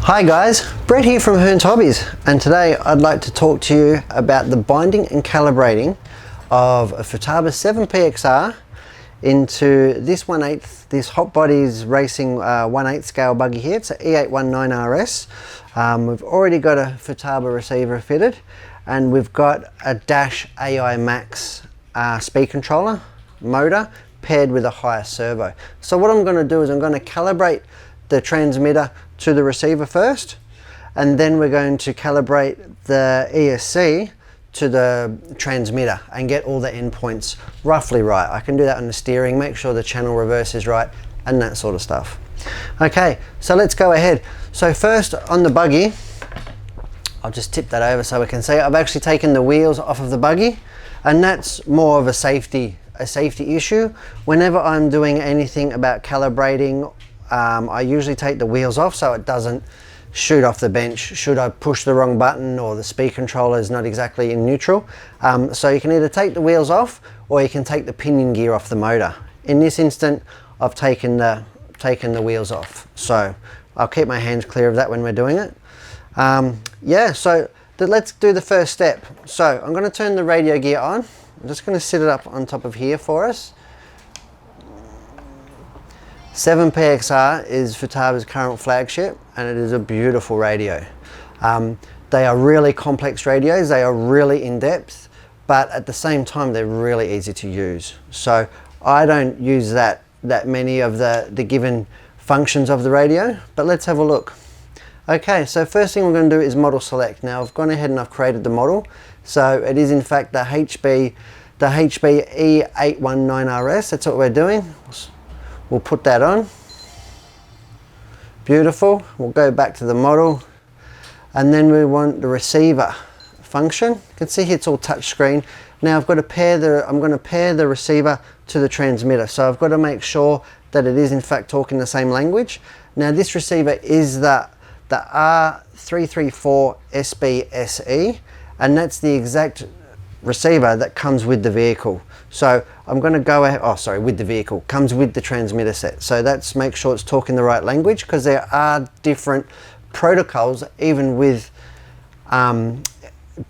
Hi guys, Brett here from Hearns Hobbies, and today I'd like to talk to you about the binding and calibrating of a Futaba 7PXR into this 1/8, this Hot Bodies Racing 1/8 scale buggy here. It's an E819RS. We've already got a Futaba receiver fitted, and we've got a Dash AI Max speed controller motor paired with a higher servo. So what I'm going to do is I'm going to calibrate the transmitter to the receiver first, and then we're going to calibrate the ESC to the transmitter and get all the endpoints roughly right. I can do that on the steering, make sure the channel reverse is right, and that sort of stuff. Okay, so let's go ahead. So first on the buggy, I'll just tip that over so we can see. I've actually taken the wheels off of the buggy, and that's more of a safety issue. Whenever I'm doing anything about calibrating, I usually take the wheels off so it doesn't shoot off the bench should I push the wrong button or the speed controller is not exactly in neutral. So you can either take the wheels off or you can take the pinion gear off the motor. In this instant, I've taken the wheels off, so I'll keep my hands clear of that when we're doing it. Yeah, so let's do the first step. So I'm going to turn the radio gear on. I'm just going to sit it up on top of here for us. 7PXR is Futaba's current flagship, and it is a beautiful radio. They are really complex radios, they are really in-depth, but at the same time they're really easy to use. So I don't use that many of the given functions of the radio, but let's have a look. Okay, so first thing we're going to do is model select. Now I've gone ahead and I've created the model. So it is in fact the HB E819RS, that's what we're doing. We'll put that on. Beautiful. We'll go back to the model, and then we want the receiver function. You can see here it's all touch screen. Now I'm going to pair the receiver to the transmitter. So I've got to make sure that it is in fact talking the same language. Now this receiver is the R334 S-BSE, and that's the exact receiver that comes with the vehicle. So I'm going to go ahead, with the vehicle, comes with the transmitter set. So that's make sure it's talking the right language, because there are different protocols, even with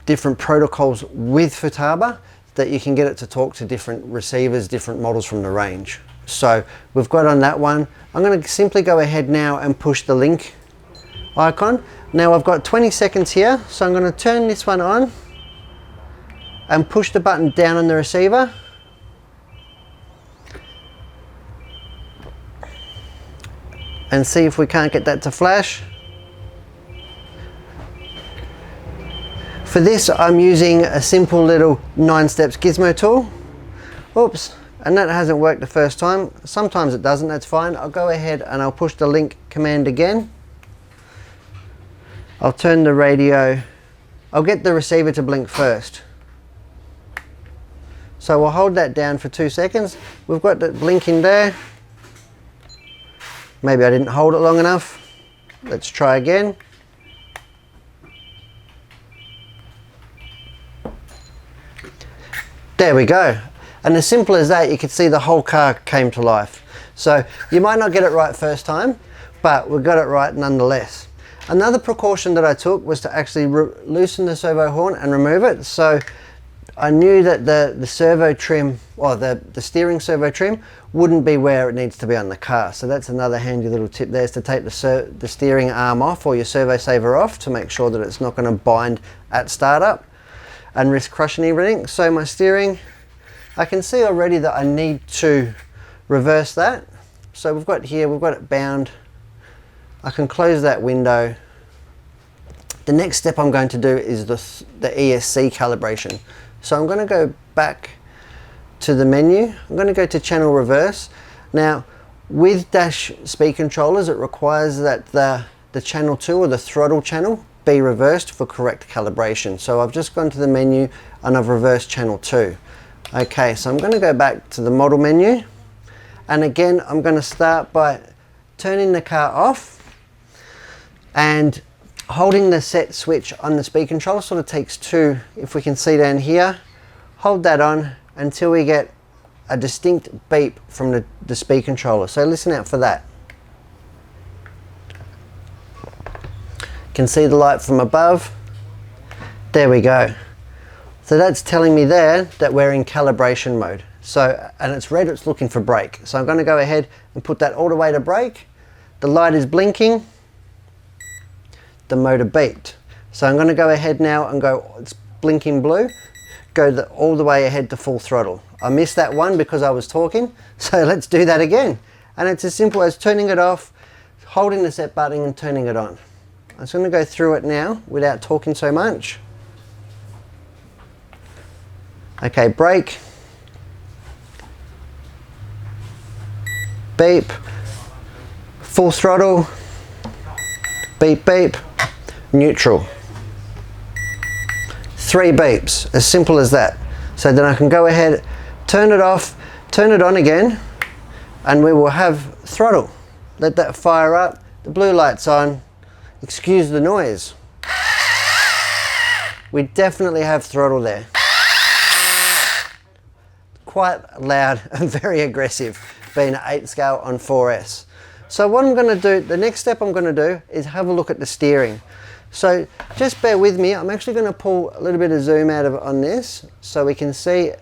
different protocols with Futaba, that you can get it to talk to different receivers, different models from the range. So we've got on that one. I'm going to simply go ahead now and push the link icon. Now I've got 20 seconds here, so I'm going to turn this one on and push the button down on the receiver. And see if we can't get that to flash. For this, I'm using a simple little 9 steps gizmo tool. Oops, and that hasn't worked the first time. Sometimes it doesn't, that's fine. I'll go ahead and I'll push the link command again. I'll turn the radio, I'll get the receiver to blink first. So we'll hold that down for 2 seconds. We've got the blinking there. Maybe I didn't hold it long enough. Let's try again. There we go. And as simple as that, you can see the whole car came to life. So you might not get it right first time, but we got it right nonetheless. Another precaution that I took was to actually loosen the servo horn and remove it. So I knew that the servo trim, or the steering servo trim, wouldn't be where it needs to be on the car. So that's another handy little tip there, is to take the steering arm off, or your servo saver off, to make sure that it's not going to bind at startup and risk crushing everything. So my steering, I can see already that I need to reverse that. So we've got it bound. I can close that window. The next step I'm going to do is the ESC calibration. So I'm going to go back to the menu. I'm going to go to channel reverse. Now with Dash speed controllers, it requires that the channel 2 or the throttle channel be reversed for correct calibration. So I've just gone to the menu and I've reversed channel 2. Okay, so I'm going to go back to the model menu, and again I'm going to start by turning the car off and holding the set switch on the speed controller. Sort of takes 2, if we can see down here. Hold that on until we get a distinct beep from the speed controller. So listen out for that. can see the light from above. There we go. So that's telling me there that we're in calibration mode. So, and it's red, it's looking for brake. So I'm going to go ahead and put that all the way to brake. The light is blinking. The motor beeped. So I'm going to go ahead now and go, it's blinking blue, go all the way ahead to full throttle. I missed that one because I was talking, so let's do that again. And it's as simple as turning it off, holding the set button and turning it on. I'm just going to go through it now without talking so much. Okay, brake, beep, full throttle, beep beep, neutral. 3 beeps, as simple as that. So then I can go ahead, turn it off, turn it on again, and we will have throttle. Let that fire up, the blue light's on, excuse the noise. We definitely have throttle there. Quite loud and very aggressive, being an 8 scale on 4S. So what I'm going to do, the next step I'm going to do is have a look at the steering. So just bear with me, I'm actually going to pull a little bit of zoom out of it on this so we can see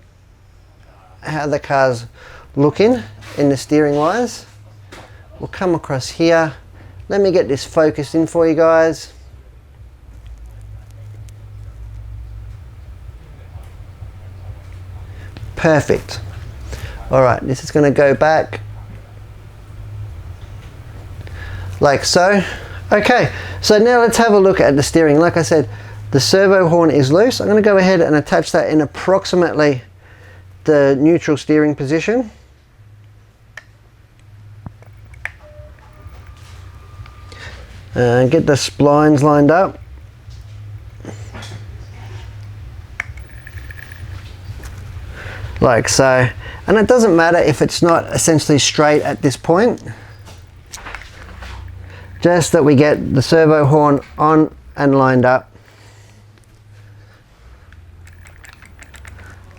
how the car's looking in the steering wise. We'll come across here. Let me get this focused in for you guys. Perfect. Alright, this is going to go back like so. Okay, so now let's have a look at the steering. Like I said, the servo horn is loose. I'm going to go ahead and attach that in approximately the neutral steering position. Get the splines lined up. Like so. And it doesn't matter if it's not essentially straight at this point. Just that we get the servo horn on and lined up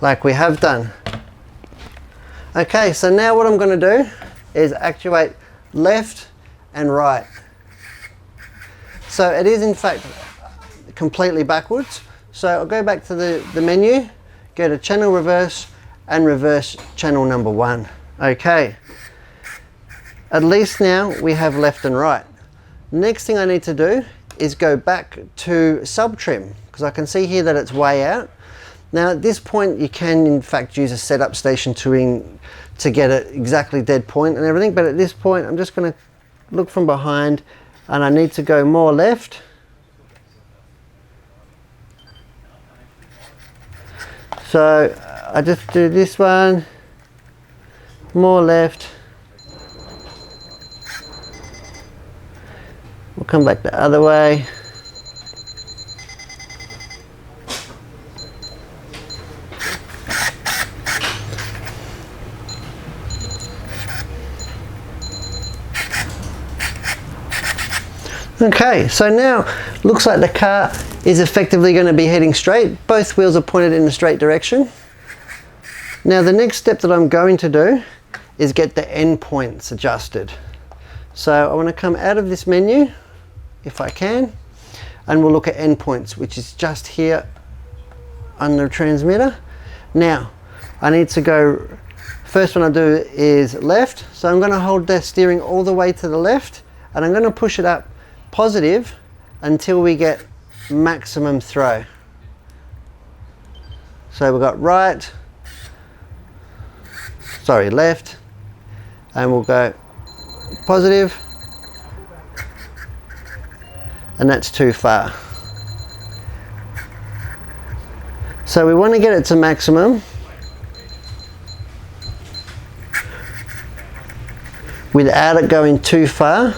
like we have done. Okay, so now what I'm going to do is actuate left and right. So it is in fact completely backwards. So I'll go back to the menu, go to channel reverse and reverse channel number 1. Okay, at least now we have left and right. Next thing I need to do is go back to sub trim because I can see here that it's way out. Now at this point you can in fact use a setup station to get it exactly dead point and everything, but at this point I'm just going to look from behind and I need to go more left. So I just do this one, more left. We'll come back the other way. Okay, so now looks like the car is effectively going to be heading straight. Both wheels are pointed in the straight direction. Now the next step that I'm going to do is get the endpoints adjusted. So I want to come out of this menu if I can, and we'll look at endpoints, which is just here on the transmitter. Now I need to go, first one I do is left, so I'm going to hold the steering all the way to the left and I'm going to push it up positive until we get maximum throw. So we've got right, sorry, left, and we'll go positive, and that's too far. So we want to get it to maximum without it going too far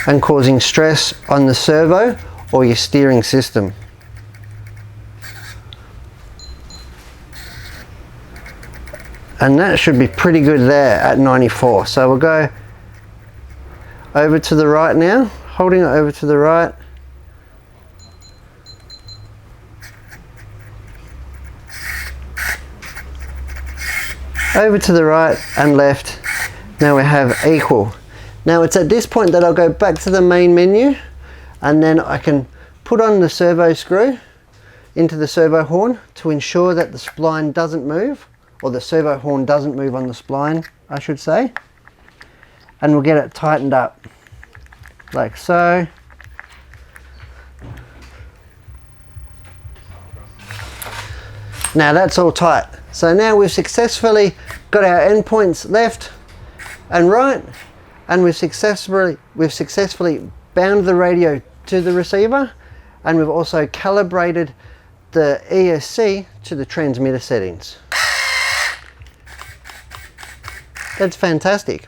and causing stress on the servo or your steering system. And that should be pretty good there at 94. So we'll go over to the right now, holding it over to the right. Over to the right and left. Now we have equal. Now it's at this point that I'll go back to the main menu and then I can put on the servo screw into the servo horn to ensure that the spline doesn't move, or the servo horn doesn't move on the spline, I should say. And we'll get it tightened up like so. Now that's all tight. So now we've successfully got our endpoints left and right, and we've successfully bound the radio to the receiver, and we've also calibrated the ESC to the transmitter settings. That's fantastic.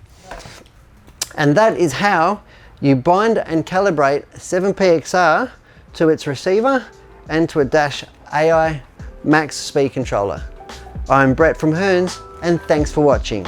And that is how you bind and calibrate 7PXR to its receiver and to a Dash AI Max speed controller. I'm Brett from Hearns, and thanks for watching.